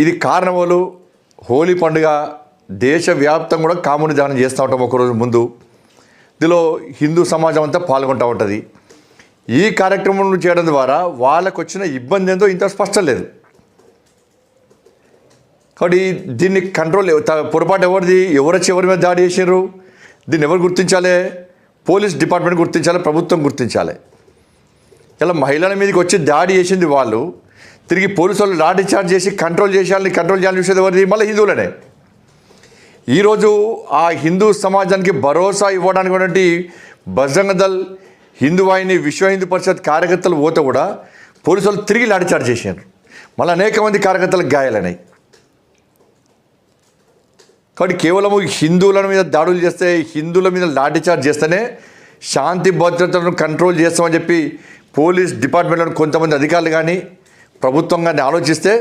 ఇది కార్నవాలు హోలీ పండుగ దేశవ్యాప్తంగా కూడా కాముని దానం చేస్తూ ఉంటాం ఒకరోజు ముందు. ఇందులో హిందూ సమాజం అంతా పాల్గొంటూ ఉంటుంది. ఈ కార్యక్రమం చేయడం ద్వారా వాళ్ళకు వచ్చిన ఇబ్బంది ఏందో ఇంత స్పష్టం లేదు. కాబట్టి దీన్ని కంట్రోల్ పొరపాటు ఎవరిది, ఎవరొచ్చి ఎవరి మీద దాడి చేసారు, దీన్ని ఎవరు గుర్తించాలి? పోలీస్ డిపార్ట్మెంట్ గుర్తించాలి, ప్రభుత్వం గుర్తించాలి. ఇలా మహిళల మీదకి వచ్చి దాడి చేసింది వాళ్ళు, తిరిగి పోలీసు వాళ్ళు లాఠీ చార్జ్ చేసి కంట్రోల్ చేయాలని చూసేది ఎవరిది? మళ్ళీ హిందువులనే. ఈరోజు ఆ హిందూ సమాజానికి భరోసా ఇవ్వడానికి ఉన్నటువంటి బజరంగ దళ్, హిందూ వాహిని, విశ్వ హిందూ పరిషత్ కార్యకర్తలు పోతే కూడా పోలీసు వాళ్ళు తిరిగి లాఠీ చార్జ్ చేశారు. మళ్ళీ అనేక మంది కార్యకర్తలకు గాయాలన్నాయి. కాబట్టి కేవలము హిందువుల మీద దాడులు చేస్తే, హిందువుల మీద లాఠీ చార్జ్ చేస్తేనే శాంతి భద్రతలను కంట్రోల్ చేస్తామని చెప్పి పోలీస్ డిపార్ట్మెంట్లోని కొంతమంది అధికారులు కానీ ప్రభుత్వం కానీ ఆలోచిస్తే